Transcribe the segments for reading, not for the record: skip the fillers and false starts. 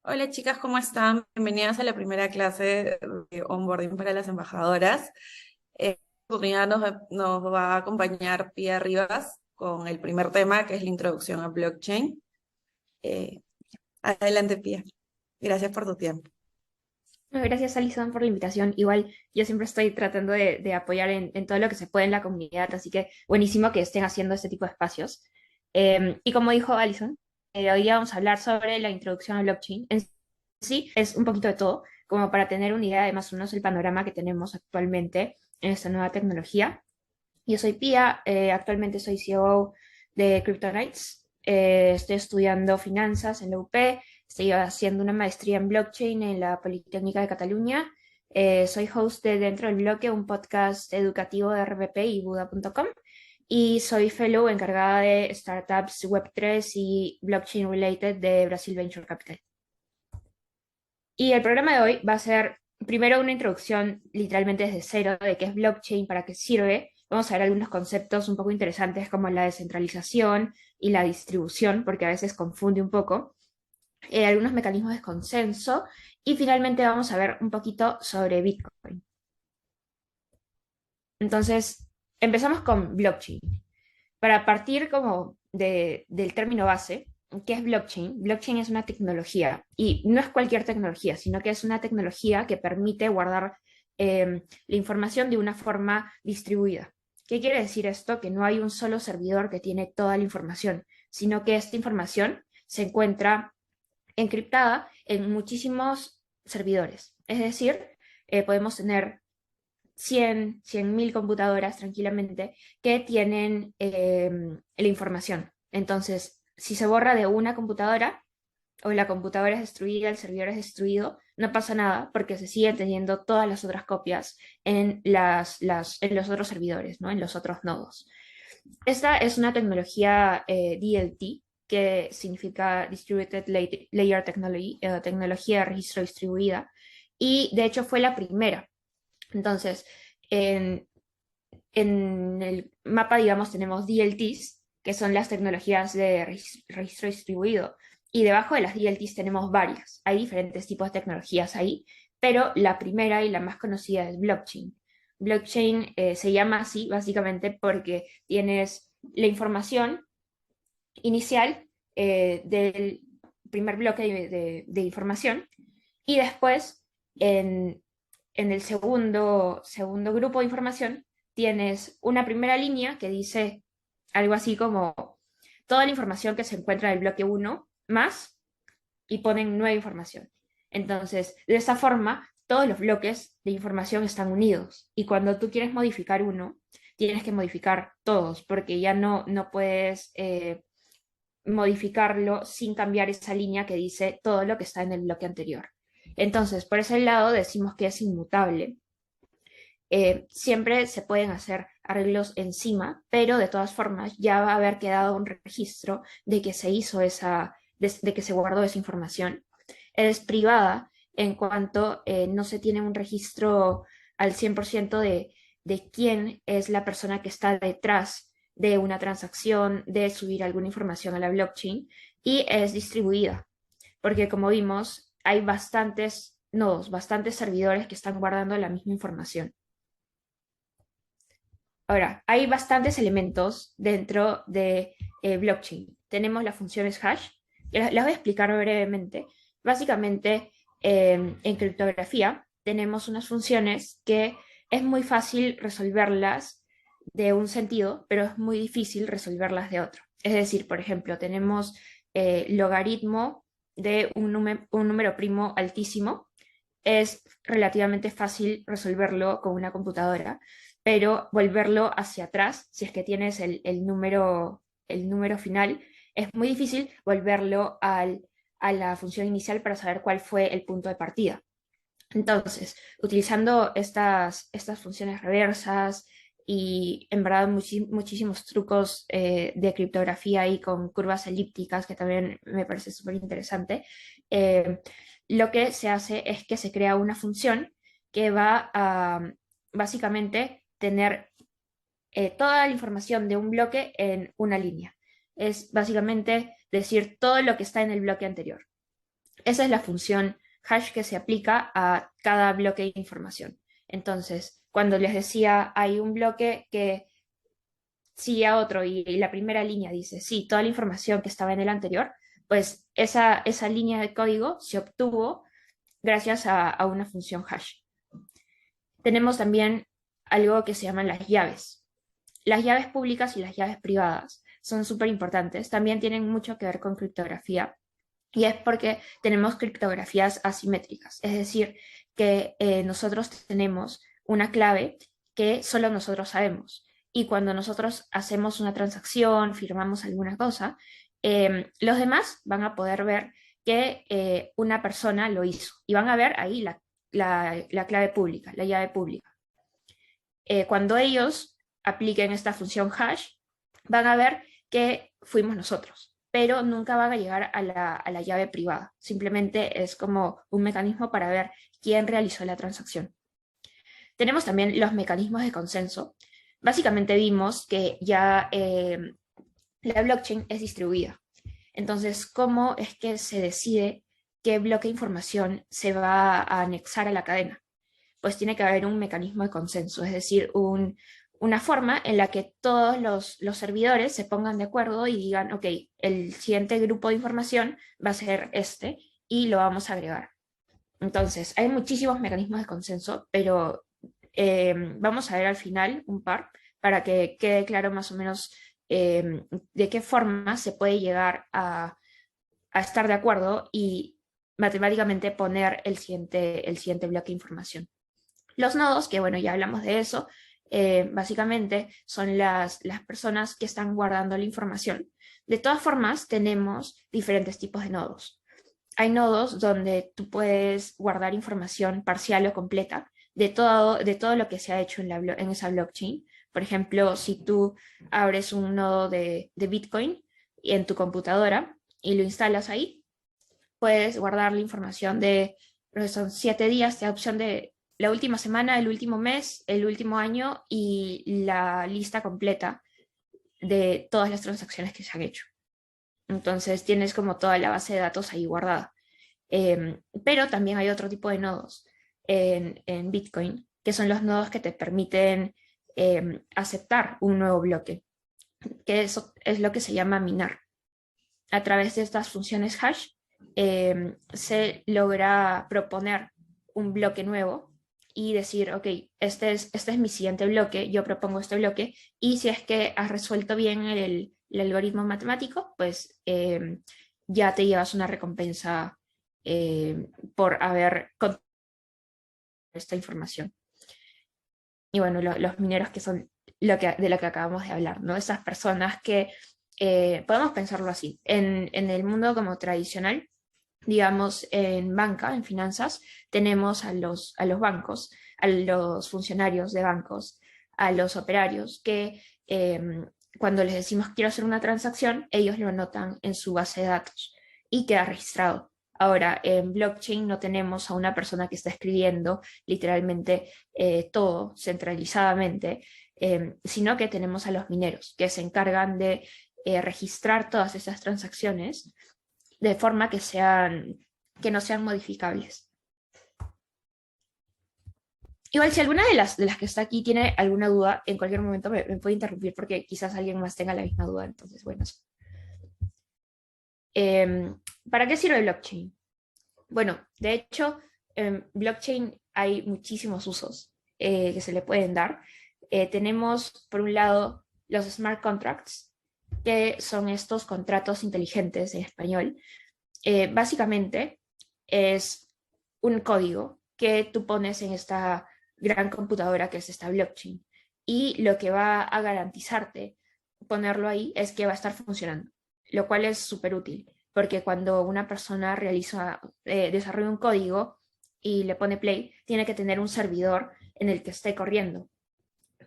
Hola chicas, ¿cómo están? Bienvenidas a la primera clase de onboarding para las embajadoras. Esta oportunidad nos va a acompañar Pia Rivas con el primer tema, que es la introducción a blockchain. Eh, Adelante, Pia. Gracias por tu tiempo. No, gracias, Alison, por la invitación. Igual yo siempre estoy tratando de apoyar en todo lo que se puede en la comunidad, así que buenísimo que estén haciendo este tipo de espacios. Y como dijo Alison, hoy día vamos a hablar sobre la introducción al blockchain. En sí, es un poquito de todo, como para tener una idea de más o menos el panorama que tenemos actualmente en esta nueva tecnología. Yo soy Pia, actualmente soy CEO de CryptoNights. Estoy estudiando finanzas en la UP, estoy haciendo una maestría en blockchain en la Politécnica de Cataluña. Soy host de Dentro del Bloque, un podcast educativo de RPP y Buda.com. Y soy fellow encargada de startups Web3 y blockchain related de Brasil Venture Capital. Y el programa de hoy va a ser primero una introducción literalmente desde cero de qué es blockchain, para qué sirve. Vamos a ver algunos conceptos un poco interesantes como la descentralización y la distribución, porque a veces confunde un poco, algunos mecanismos de consenso y finalmente vamos a ver un poquito sobre Bitcoin. Entonces, empezamos con blockchain. Para partir como del término base, ¿qué es blockchain? Blockchain es una tecnología y no es cualquier tecnología, sino que es una tecnología que permite guardar la información de una forma distribuida. ¿Qué quiere decir esto? Que no hay un solo servidor que tiene toda la información, sino que esta información se encuentra encriptada en muchísimos servidores. Es decir, podemos tener 100.000 computadoras tranquilamente que tienen la información. Entonces, si se borra de una computadora o la computadora es destruida, el servidor es destruido, no pasa nada porque se siguen teniendo todas las otras copias en, en los otros servidores, ¿no? En los otros nodos. Esta es una tecnología DLT, que significa Distributed Layer Technology, tecnología de registro distribuida, y de hecho fue la primera. Entonces, en, en el mapa, digamos, tenemos DLTs, que son las tecnologías de registro distribuido, y debajo de las DLTs tenemos varias. Hay diferentes tipos de tecnologías ahí, pero la primera y la más conocida es blockchain. Blockchain se llama así básicamente porque tienes la información inicial del primer bloque de información y después en, en el segundo grupo de información tienes una primera línea que dice algo así como toda la información que se encuentra en el bloque uno más y ponen nueva información. Entonces, de esa forma, todos los bloques de información están unidos y cuando tú quieres modificar uno, tienes que modificar todos porque ya no puedes modificarlo sin cambiar esa línea que dice todo lo que está en el bloque anterior. Entonces, por ese lado decimos que es inmutable. Siempre se pueden hacer arreglos encima, pero de todas formas ya va a haber quedado un registro de que se hizo de que se guardó esa información. Es privada en cuanto no se tiene un registro al 100% de quién es la persona que está detrás de una transacción, de subir alguna información a la blockchain, y es distribuida, porque como vimos, hay bastantes nodos, bastantes servidores que están guardando la misma información. Ahora, hay bastantes elementos dentro de blockchain. Tenemos las funciones hash, que las voy a explicar brevemente. Básicamente, en criptografía tenemos unas funciones que es muy fácil resolverlas de un sentido, pero es muy difícil resolverlas de otro. Es decir, por ejemplo, tenemos logaritmo de un número primo altísimo. Es relativamente fácil resolverlo con una computadora, pero volverlo hacia atrás, si es que tienes el número final, es muy difícil volverlo a la función inicial para saber cuál fue el punto de partida. Entonces, utilizando estas funciones reversas y en verdad muchísimos trucos de criptografía y con curvas elípticas, que también me parece súper interesante, eh, lo que se hace es que se crea una función que va a básicamente tener toda la información de un bloque en una línea. Es básicamente decir todo lo que está en el bloque anterior. Esa es la función hash que se aplica a cada bloque de información. Entonces, cuando les decía, hay un bloque que sigue a otro y la primera línea dice, sí, toda la información que estaba en el anterior, pues esa línea de código se obtuvo gracias a una función hash. Tenemos también algo que se llaman las llaves. Las llaves públicas y las llaves privadas son súper importantes. También tienen mucho que ver con criptografía. Y es porque tenemos criptografías asimétricas. Es decir, que nosotros tenemos una clave que solo nosotros sabemos. Y cuando nosotros hacemos una transacción, firmamos alguna cosa, los demás van a poder ver que una persona lo hizo. Y van a ver ahí la clave pública, la llave pública. Cuando ellos apliquen esta función hash, van a ver que fuimos nosotros, pero nunca van a llegar a la llave privada. Simplemente es como un mecanismo para ver quién realizó la transacción. Tenemos también los mecanismos de consenso. Básicamente vimos que ya la blockchain es distribuida. Entonces, ¿cómo es que se decide qué bloque de información se va a anexar a la cadena? Pues tiene que haber un mecanismo de consenso, es decir, una forma en la que todos los servidores se pongan de acuerdo y digan, ok, el siguiente grupo de información va a ser este y lo vamos a agregar. Entonces, hay muchísimos mecanismos de consenso, pero vamos a ver al final un par para que quede claro más o menos de qué forma se puede llegar a estar de acuerdo y matemáticamente poner el siguiente bloque de información. Los nodos, que bueno, ya hablamos de eso, básicamente son las personas que están guardando la información. De todas formas, tenemos diferentes tipos de nodos. Hay nodos donde tú puedes guardar información parcial o completa de todo lo que se ha hecho en esa blockchain. Por ejemplo, si tú abres un nodo de Bitcoin en tu computadora y lo instalas ahí, puedes guardar la información de, son 7 días, de opción de la última semana, el último mes, el último año y la lista completa de todas las transacciones que se han hecho. Entonces tienes como toda la base de datos ahí guardada. Pero también hay otro tipo de nodos en Bitcoin, que son los nodos que te permiten aceptar un nuevo bloque, que eso es lo que se llama minar. A través de estas funciones hash se logra proponer un bloque nuevo y decir, ok, este es mi siguiente bloque, yo propongo este bloque, y si es que has resuelto bien el algoritmo matemático, pues ya te llevas una recompensa por haber contado esta información. Y bueno, los mineros que son de lo que acabamos de hablar, ¿no? Esas personas que, podemos pensarlo así, en el mundo como tradicional, digamos, en banca, en finanzas, tenemos a los bancos, a los funcionarios de bancos, a los operarios que cuando les decimos quiero hacer una transacción, ellos lo anotan en su base de datos y queda registrado. Ahora, en blockchain no tenemos a una persona que está escribiendo literalmente todo centralizadamente, sino que tenemos a los mineros que se encargan de registrar todas esas transacciones de forma que no sean modificables. Igual, si alguna de las que está aquí tiene alguna duda, en cualquier momento me puede interrumpir porque quizás alguien más tenga la misma duda. Entonces, bueno. Eh, ¿Para qué sirve blockchain? Bueno, de hecho, en blockchain hay muchísimos usos que se le pueden dar. Tenemos, por un lado, los smart contracts, que son estos contratos inteligentes en español. Básicamente es un código que tú pones en esta gran computadora que es esta blockchain. Y lo que va a garantizarte ponerlo ahí es que va a estar funcionando, lo cual es súper útil, porque cuando una persona desarrolla un código y le pone play, tiene que tener un servidor en el que esté corriendo,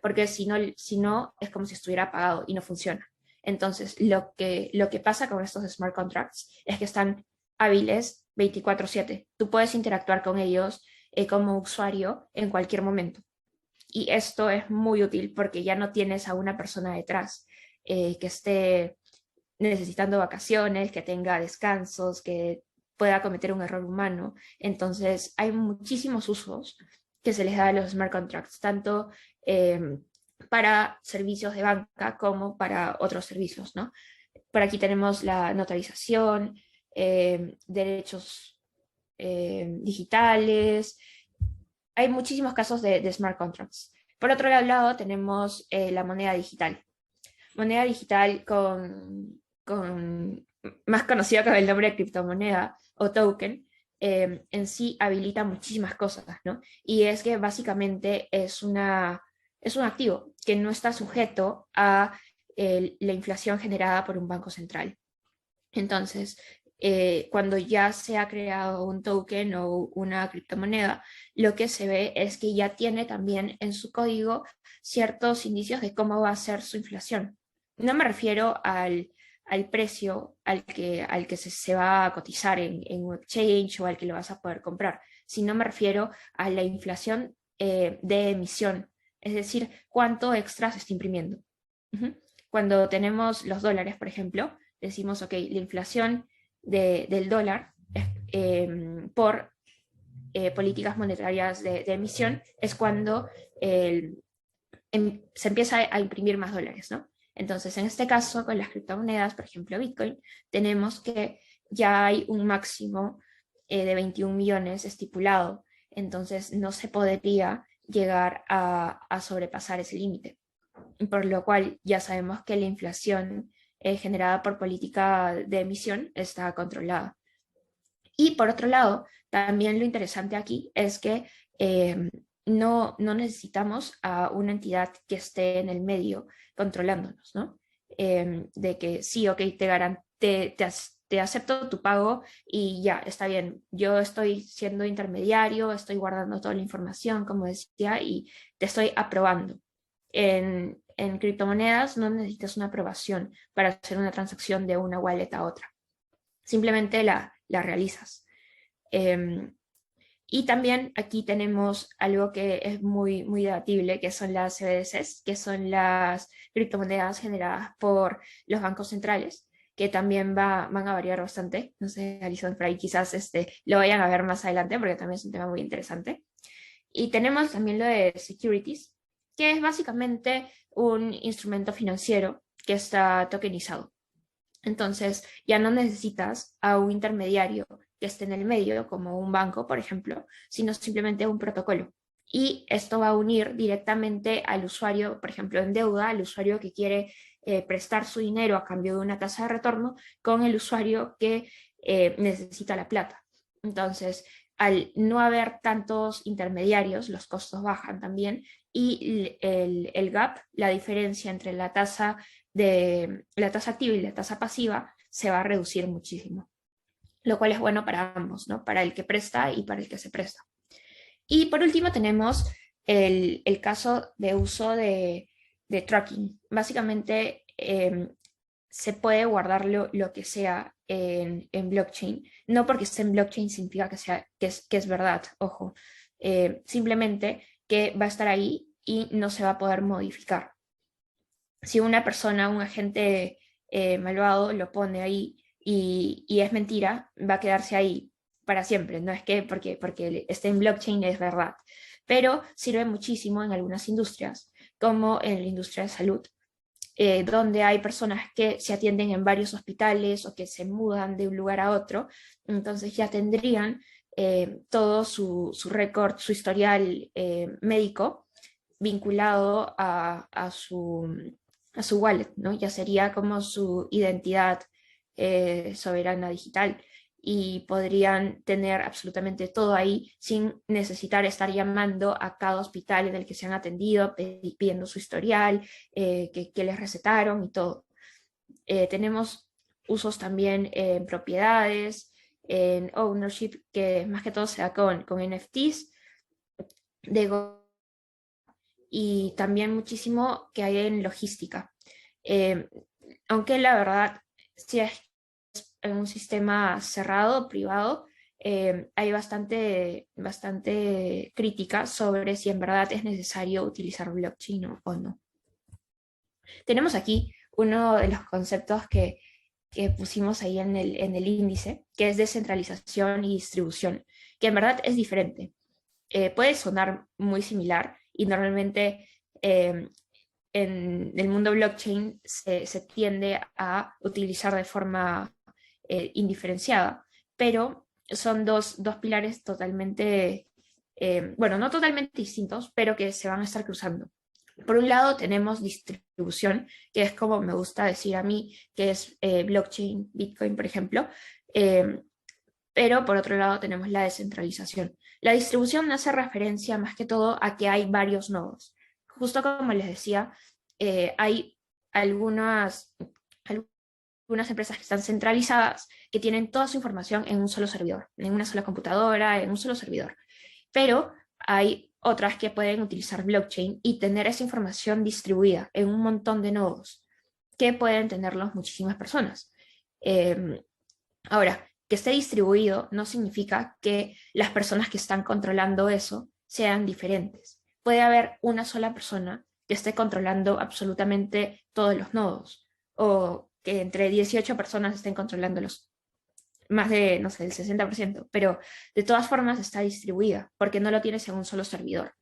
porque si no es como si estuviera apagado y no funciona. Entonces, lo que pasa con estos smart contracts es que están hábiles 24/7. Tú puedes interactuar con ellos como usuario en cualquier momento. Y esto es muy útil porque ya no tienes a una persona detrás que esté necesitando vacaciones, que tenga descansos, que pueda cometer un error humano. Entonces, hay muchísimos usos que se les da a los smart contracts, tanto para servicios de banca como para otros servicios, ¿no? Por aquí tenemos la notarización, derechos digitales. Hay muchísimos casos de smart contracts. Por otro lado, tenemos la moneda digital. Moneda digital más conocida con el nombre de criptomoneda o token, en sí habilita muchísimas cosas, ¿no? Y es que básicamente es un activo que no está sujeto a la inflación generada por un banco central. Entonces, cuando ya se ha creado un token o una criptomoneda, lo que se ve es que ya tiene también en su código ciertos indicios de cómo va a ser su inflación. No me refiero al precio al que se va a cotizar en un exchange o al que lo vas a poder comprar, sino me refiero a la inflación de emisión, es decir, cuánto extra se está imprimiendo. Ujú. Cuando tenemos los dólares, por ejemplo, decimos, ok, la inflación del dólar por políticas monetarias de emisión es cuando se empieza a imprimir más dólares, ¿no? Entonces, en este caso, con las criptomonedas, por ejemplo, Bitcoin, tenemos que ya hay un máximo de 21 millones estipulado, entonces no se podría llegar a sobrepasar ese límite, por lo cual ya sabemos que la inflación generada por política de emisión está controlada. Y por otro lado, también lo interesante aquí es que no necesitamos a una entidad que esté en el medio controlándonos, ¿no? De que sí, ok, te acepto tu pago y ya, está bien. Yo estoy siendo intermediario, estoy guardando toda la información, como decía, y te estoy aprobando. En criptomonedas no necesitas una aprobación para hacer una transacción de una wallet a otra. Simplemente la realizas. Y también aquí tenemos algo que es muy debatible, que son las CBDCs, que son las criptomonedas generadas por los bancos centrales, que también van a variar bastante. No sé, Alison, por ahí quizás lo vayan a ver más adelante, porque también es un tema muy interesante. Y tenemos también lo de securities, que es básicamente un instrumento financiero que está tokenizado. Entonces, ya no necesitas a un intermediario que esté en el medio, como un banco, por ejemplo, sino simplemente un protocolo. Y esto va a unir directamente al usuario, por ejemplo, en deuda, al usuario que quiere prestar su dinero a cambio de una tasa de retorno, con el usuario que necesita la plata. Entonces, al no haber tantos intermediarios, los costos bajan también y el gap, la diferencia entre la tasa activa y la tasa pasiva se va a reducir muchísimo, lo cual es bueno para ambos, ¿no? Para el que presta y para el que se presta. Y por último tenemos el caso de uso de tracking. Básicamente se puede guardar lo que sea en blockchain. No porque esté en blockchain significa que es verdad, ojo. Simplemente que va a estar ahí y no se va a poder modificar. Si una persona, un agente malvado lo pone ahí y es mentira, va a quedarse ahí para siempre. No es que porque esté en blockchain es verdad, pero sirve muchísimo en algunas industrias, como en la industria de salud, donde hay personas que se atienden en varios hospitales o que se mudan de un lugar a otro, entonces ya tendrían todo su récord, su historial médico vinculado a su wallet, ¿no? Ya sería como su identidad soberana digital y podrían tener absolutamente todo ahí sin necesitar estar llamando a cada hospital en el que se han atendido, pidiendo su historial, que les recetaron y todo. Tenemos usos también en propiedades, en ownership, que más que todo se da con NFTs, de y también muchísimo que hay en logística. Eh, Aunque la verdad, si es en un sistema cerrado, privado, hay bastante crítica sobre si en verdad es necesario utilizar blockchain o no. Tenemos aquí uno de los conceptos que pusimos ahí en el índice, que es descentralización y distribución, que en verdad es diferente. Puede sonar muy similar y normalmente en el mundo blockchain se tiende a utilizar de forma indiferenciada, pero son dos pilares totalmente, bueno, no totalmente distintos, pero que se van a estar cruzando. Por un lado tenemos distribución, que es como me gusta decir a mí, que es blockchain, Bitcoin, por ejemplo, eh, pero por otro lado tenemos la descentralización. La distribución hace referencia más que todo a que hay varios nodos. Justo como les decía, hay algunas, algunas empresas que están centralizadas, que tienen toda su información en un solo servidor, en una sola computadora, en un solo servidor. Pero hay otras que pueden utilizar blockchain y tener esa información distribuida en un montón de nodos que pueden tenerlos muchísimas personas. Ahora, que esté distribuido no significa que las personas que están controlando eso sean diferentes. Puede haber una sola persona que esté controlando absolutamente todos los nodos, o que entre 18 personas estén controlando los más de, no sé, el 60%, pero de todas formas está distribuida porque no lo tienes en un solo servidor.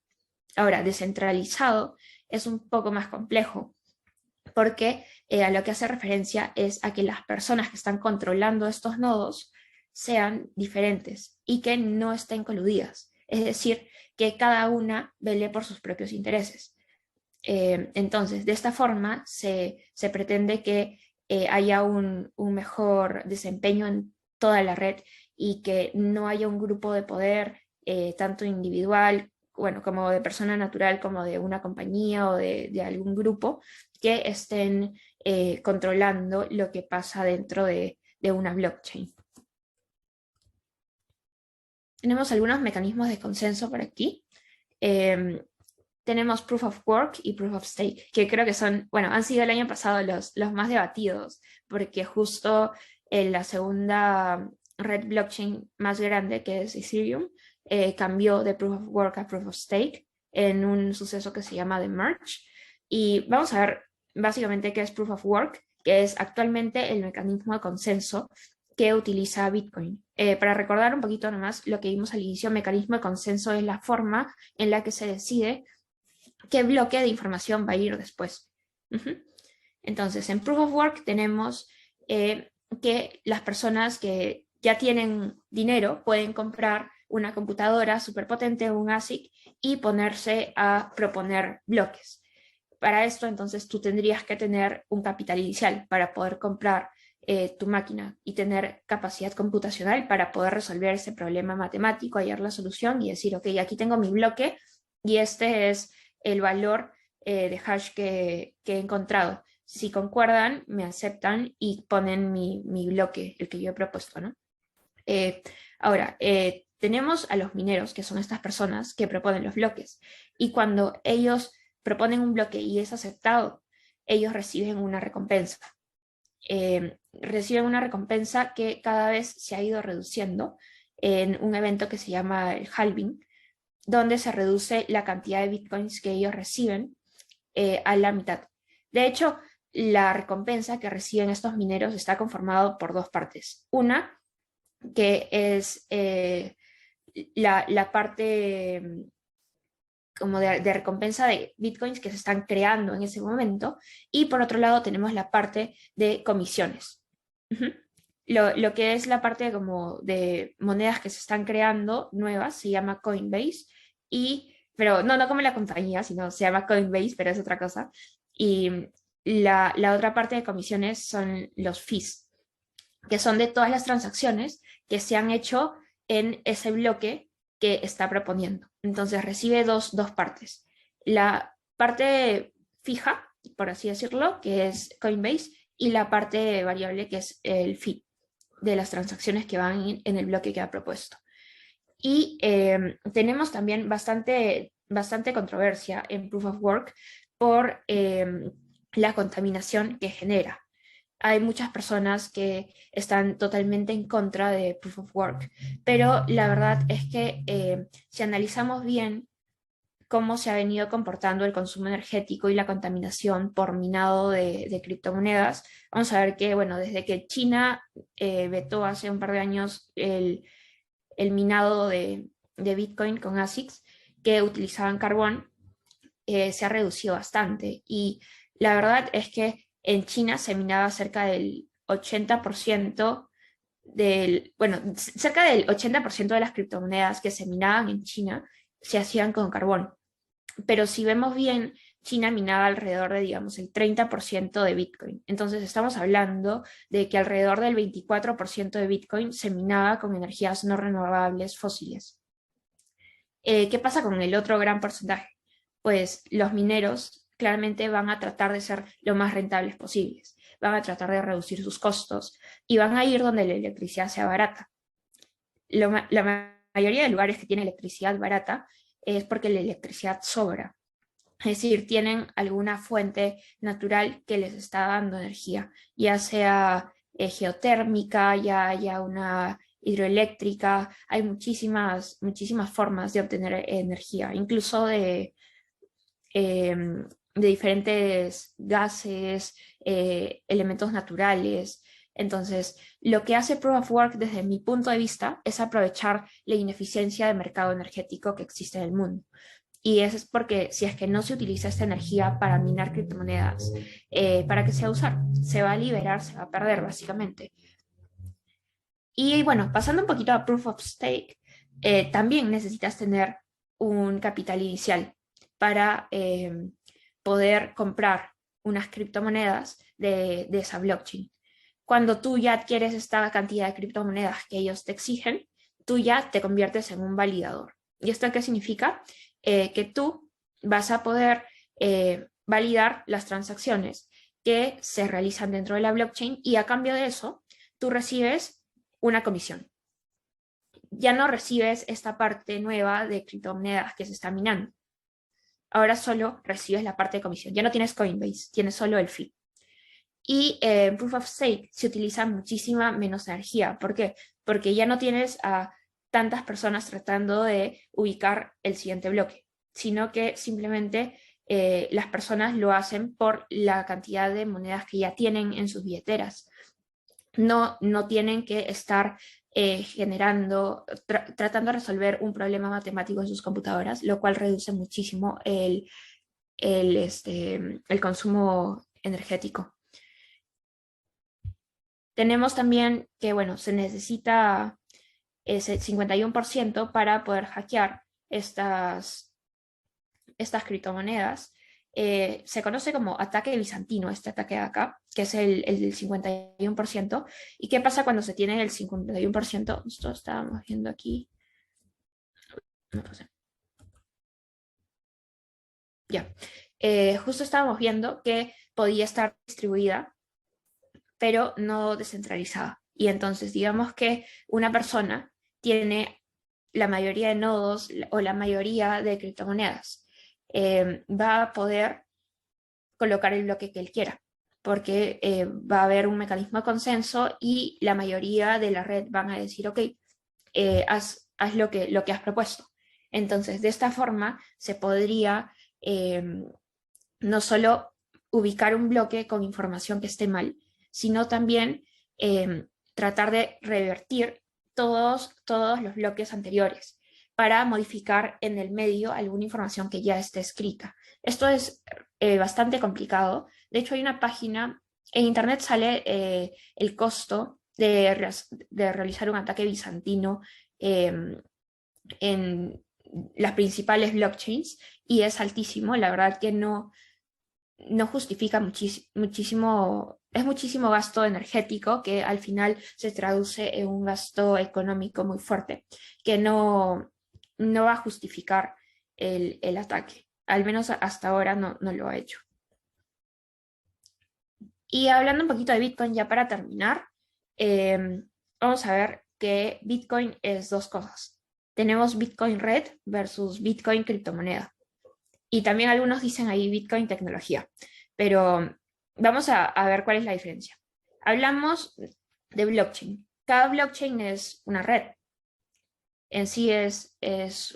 Ahora, descentralizado es un poco más complejo porque a lo que hace referencia es a que las personas que están controlando estos nodos sean diferentes y que no estén coludidas. Es decir, que cada una vele por sus propios intereses. Entonces, de esta forma se pretende que haya un mejor desempeño en toda la red y que no haya un grupo de poder, tanto individual, bueno, como de persona natural, como de una compañía o de algún grupo, que estén controlando lo que pasa dentro de una blockchain. Tenemos algunos mecanismos de consenso por aquí. Tenemos Proof of Work y Proof of Stake, que creo que son, bueno, han sido el año pasado los más debatidos, porque justo en la segunda red blockchain más grande, que es Ethereum, cambió de Proof of Work a Proof of Stake en un suceso que se llama The Merge. Y vamos a ver básicamente qué es Proof of Work, que es actualmente el mecanismo de consenso que utiliza Bitcoin. Para recordar un poquito nomás lo que vimos al inicio, mecanismo de consenso es la forma en la que se decide qué bloque de información va a ir después. Entonces, en Proof of Work tenemos que las personas que ya tienen dinero pueden comprar una computadora súper potente, un ASIC, y ponerse a proponer bloques. Para esto, entonces, tú tendrías que tener un capital inicial para poder comprar tu máquina y tener capacidad computacional para poder resolver ese problema matemático, hallar la solución y decir, ok, aquí tengo mi bloque y este es el valor de hash que he encontrado. Si concuerdan, me aceptan y ponen mi bloque, el que yo he propuesto, ¿no? Ahora, tenemos a los mineros, que son estas personas que proponen los bloques, y cuando ellos proponen un bloque y es aceptado, ellos reciben una recompensa. Reciben una recompensa que cada vez se ha ido reduciendo en un evento que se llama el halving, donde se reduce la cantidad de bitcoins que ellos reciben a la mitad. De hecho, la recompensa que reciben estos mineros está conformado por dos partes. Una, que es la parte como de recompensa de bitcoins que se están creando en ese momento, y por otro lado tenemos la parte de comisiones. Lo que es la parte como de monedas que se están creando nuevas se llama Coinbase, pero no como la compañía, sino se llama Coinbase, pero es otra cosa. Y la otra parte de comisiones son los fees, que son de todas las transacciones que se han hecho en ese bloque que está proponiendo. Entonces recibe dos partes. La parte fija, por así decirlo, que es Coinbase, y la parte variable, que es el fee de las transacciones que van en el bloque que ha propuesto. Y tenemos también bastante controversia en Proof of Work por la contaminación que genera. Hay muchas personas que están totalmente en contra de Proof of Work, pero la verdad es que si analizamos bien cómo se ha venido comportando el consumo energético y la contaminación por minado de criptomonedas, vamos a ver que, bueno, desde que China vetó hace un par de años el minado de Bitcoin con ASICs que utilizaban carbón, se ha reducido bastante. Y la verdad es que en China se minaba cerca del 80% cerca del 80% de las criptomonedas que se minaban en China se hacían con carbón. Pero si vemos bien, China minaba alrededor de, digamos, el 30% de Bitcoin. Entonces estamos hablando de que alrededor del 24% de Bitcoin se minaba con energías no renovables fósiles. ¿Qué pasa con el otro gran porcentaje? Pues los mineros claramente van a tratar de ser lo más rentables posibles, van a tratar de reducir sus costos y van a ir donde la electricidad sea barata. La mayoría de lugares que tienen electricidad barata es porque la electricidad sobra. Es decir, tienen alguna fuente natural que les está dando energía, ya sea geotérmica, ya haya una hidroeléctrica, hay muchísimas formas de obtener energía, incluso de diferentes gases, elementos naturales. Entonces, lo que hace Proof of Work desde mi punto de vista es aprovechar la ineficiencia de mercado energético que existe en el mundo. Y eso es porque si es que no se utiliza esta energía para minar criptomonedas, ¿para qué se va a usar? Se va a liberar, se va a perder básicamente. Y bueno, pasando un poquito a Proof of Stake, también necesitas tener un capital inicial para poder comprar unas criptomonedas de esa blockchain. Cuando tú ya adquieres esta cantidad de criptomonedas que ellos te exigen, tú ya te conviertes en un validador. ¿Y esto qué significa? Que tú vas a poder validar las transacciones que se realizan dentro de la blockchain y a cambio de eso, tú recibes una comisión. Ya no recibes esta parte nueva de criptomonedas que se está minando. Ahora solo recibes la parte de comisión. Ya no tienes Coinbase, tienes solo el fee. Y en Proof of Stake se utiliza muchísima menos energía. ¿Por qué? Porque ya no tienes a tantas personas tratando de ubicar el siguiente bloque, sino que simplemente las personas lo hacen por la cantidad de monedas que ya tienen en sus billeteras. No tienen que estar tratando de resolver un problema matemático en sus computadoras, lo cual reduce muchísimo el consumo energético. Tenemos también que, bueno, se necesita ese 51% para poder hackear estas criptomonedas. Se conoce como ataque bizantino, este ataque de acá, que es el 51%. ¿Y qué pasa cuando se tiene el 51%? Esto estábamos viendo aquí. No sé. Ya. Justo estábamos viendo que podía estar distribuida, pero no descentralizada. Y entonces, digamos que una persona tiene la mayoría de nodos o la mayoría de criptomonedas. Va a poder colocar el bloque que él quiera, porque va a haber un mecanismo de consenso y la mayoría de la red van a decir, ok, haz lo que has propuesto. Entonces, de esta forma se podría no solo ubicar un bloque con información que esté mal, sino también tratar de revertir todos los bloques anteriores para modificar en el medio alguna información que ya esté escrita. Esto es bastante complicado. De hecho, hay una página, en internet sale el costo de realizar un ataque bizantino en las principales blockchains y es altísimo. La verdad que no justifica muchísimo, es muchísimo gasto energético que al final se traduce en un gasto económico muy fuerte, que no va a justificar el ataque. Al menos hasta ahora no lo ha hecho. Y hablando un poquito de Bitcoin ya para terminar, vamos a ver que Bitcoin es dos cosas. Tenemos Bitcoin Red versus Bitcoin criptomoneda. Y también algunos dicen ahí Bitcoin tecnología. Pero vamos a ver cuál es la diferencia. Hablamos de blockchain. Cada blockchain es una red. en sí es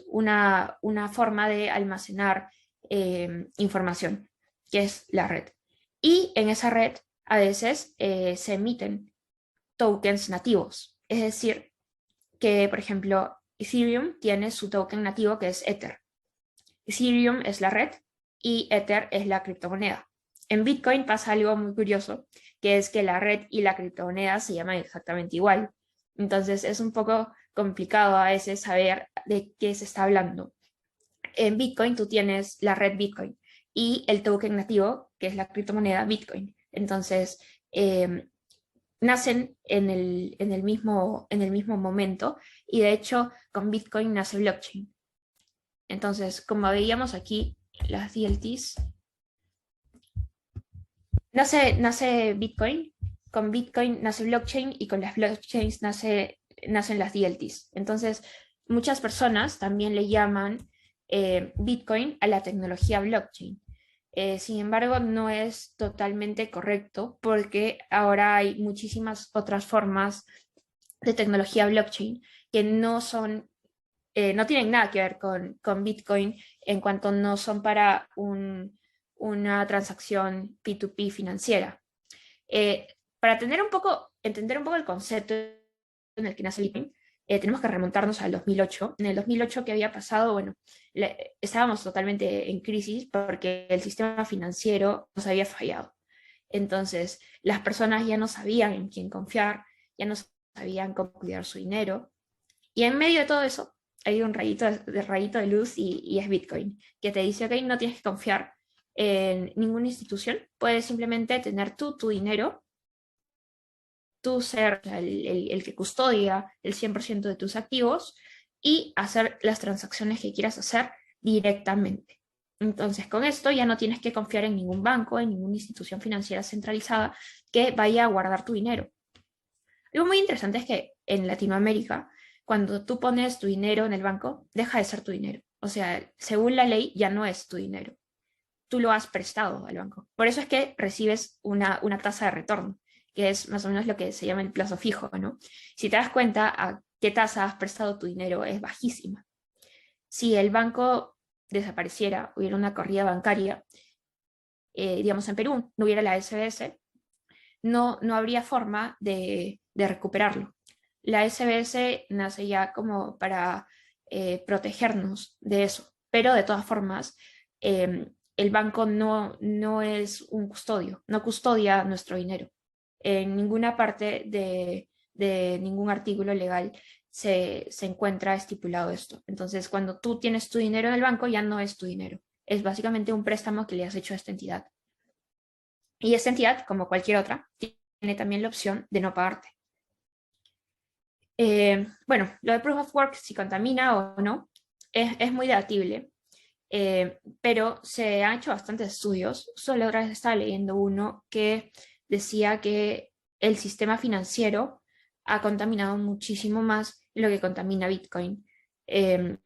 una forma de almacenar información, que es la red. Y en esa red a veces se emiten tokens nativos, es decir, que por ejemplo Ethereum tiene su token nativo que es Ether. Ethereum es la red y Ether es la criptomoneda. En Bitcoin pasa algo muy curioso, que es que la red y la criptomoneda se llaman exactamente igual. Entonces es un poco complicado a veces saber de qué se está hablando. En Bitcoin tú tienes la red Bitcoin y el token nativo, que es la criptomoneda Bitcoin. Entonces, nacen en el mismo momento y de hecho con Bitcoin nace blockchain. Entonces, como veíamos aquí, las DLTs, nace Bitcoin, con Bitcoin nace blockchain y con las blockchains nacen las DLTs. Entonces, muchas personas también le llaman Bitcoin a la tecnología blockchain. Sin embargo, no es totalmente correcto porque ahora hay muchísimas otras formas de tecnología blockchain que no tienen nada que ver con Bitcoin en cuanto no son para una transacción P2P financiera. Para entender un poco el concepto en el que nace el Bitcoin, tenemos que remontarnos al 2008. En el 2008, ¿qué había pasado? Bueno, estábamos totalmente en crisis porque el sistema financiero nos había fallado. Entonces, las personas ya no sabían en quién confiar, ya no sabían cómo cuidar su dinero. Y en medio de todo eso, hay un rayito de luz y es Bitcoin, que te dice, ok, no tienes que confiar en ninguna institución, puedes simplemente tener tu dinero, tú ser el que custodia el 100% de tus activos y hacer las transacciones que quieras hacer directamente. Entonces, con esto ya no tienes que confiar en ningún banco, en ninguna institución financiera centralizada que vaya a guardar tu dinero. Algo muy interesante es que en Latinoamérica, cuando tú pones tu dinero en el banco, deja de ser tu dinero. O sea, según la ley, ya no es tu dinero. Tú lo has prestado al banco. Por eso es que recibes una tasa de retorno, que es más o menos lo que se llama el plazo fijo, ¿no? Si te das cuenta a qué tasa has prestado tu dinero, es bajísima. Si el banco desapareciera, hubiera una corrida bancaria, digamos en Perú, no hubiera la SBS, no habría forma de recuperarlo. La SBS nace ya como para protegernos de eso, pero de todas formas, el banco no es un custodio, no custodia nuestro dinero. En ninguna parte de ningún artículo legal se encuentra estipulado esto. Entonces, cuando tú tienes tu dinero en el banco, ya no es tu dinero. Es básicamente un préstamo que le has hecho a esta entidad. Y esta entidad, como cualquier otra, tiene también la opción de no pagarte. Bueno, lo de Proof of Work, si contamina o no, es muy debatible, pero se han hecho bastantes estudios. Solo otra vez estaba leyendo uno que decía que el sistema financiero ha contaminado muchísimo más de lo que contamina Bitcoin, eh,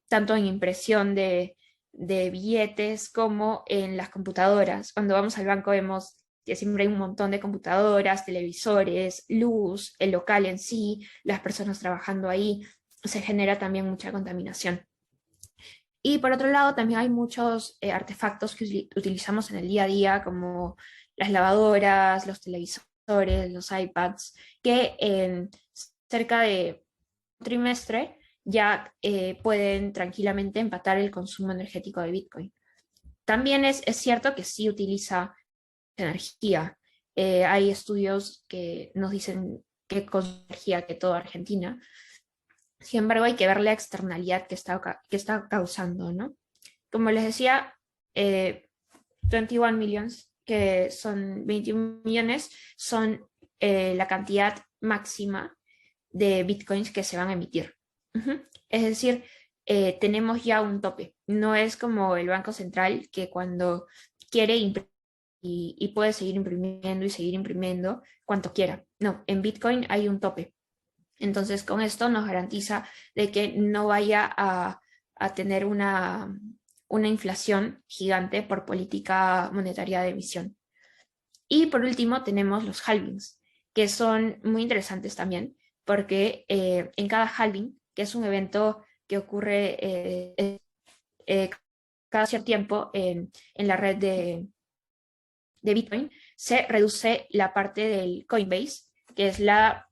tanto en impresión de billetes como en las computadoras. Cuando vamos al banco vemos que siempre hay un montón de computadoras, televisores, luz, el local en sí, las personas trabajando ahí, se genera también mucha contaminación. Y por otro lado, también hay muchos artefactos que utilizamos en el día a día, como las lavadoras, los televisores, los iPads, que en cerca de un trimestre ya pueden tranquilamente empatar el consumo energético de Bitcoin. También es cierto que sí utiliza energía. Hay estudios que nos dicen que consume energía que toda Argentina. Sin embargo, hay que ver la externalidad que está causando, ¿no? Como les decía, 21 millions, que son 21 millones, son la cantidad máxima de bitcoins que se van a emitir. Es decir, tenemos ya un tope. No es como el Banco Central que cuando quiere imprimir y puede seguir imprimiendo cuanto quiera. No, en Bitcoin hay un tope. Entonces, con esto nos garantiza de que no vaya a tener una inflación gigante por política monetaria de emisión. Y por último, tenemos los halvings, que son muy interesantes también, porque en cada halving que es un evento que ocurre cada cierto tiempo en la red de Bitcoin, se reduce la parte del Coinbase, que es la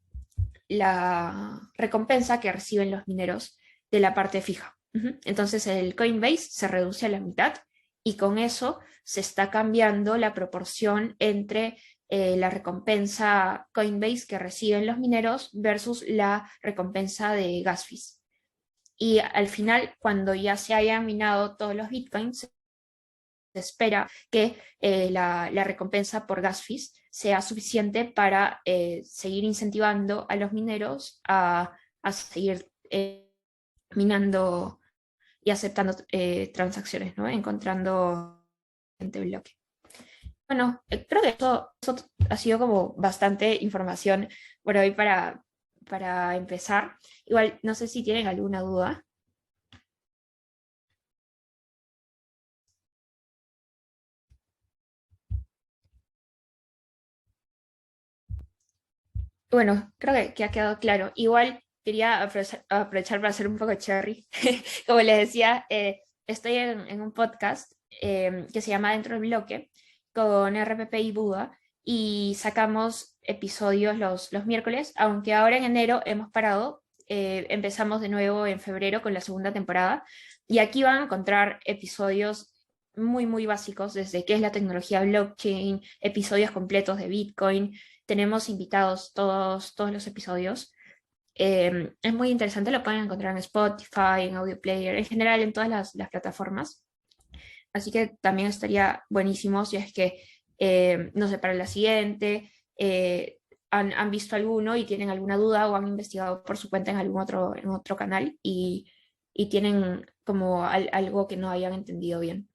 recompensa que reciben los mineros de la parte fija. Entonces el Coinbase se reduce a la mitad y con eso se está cambiando la proporción entre la recompensa Coinbase que reciben los mineros versus la recompensa de gas fees. Y al final, cuando ya se hayan minado todos los bitcoins, se espera que la recompensa por gas fees sea suficiente para seguir incentivando a los mineros a seguir minando y aceptando transacciones, ¿no? Encontrando entre bloque. Bueno, creo que eso ha sido como bastante información por hoy para empezar. Igual, no sé si tienen alguna duda. Bueno, creo que ha quedado claro. Igual quería aprovechar para hacer un poco de cherry. Como les decía, estoy en un podcast que se llama Dentro del Bloque con RPP y Buda y sacamos episodios los miércoles, aunque ahora en enero hemos parado. Empezamos de nuevo en febrero con la segunda temporada y aquí van a encontrar episodios muy, muy básicos, desde qué es la tecnología blockchain, episodios completos de Bitcoin. Tenemos invitados todos los episodios. Es muy interesante, lo pueden encontrar en Spotify, en Audio Player, en general en todas las plataformas. Así que también estaría buenísimo si es que, no sé, para la siguiente han visto alguno y tienen alguna duda o han investigado por su cuenta en otro canal y tienen como algo que no hayan entendido bien.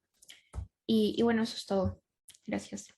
Y bueno, eso es todo. Gracias.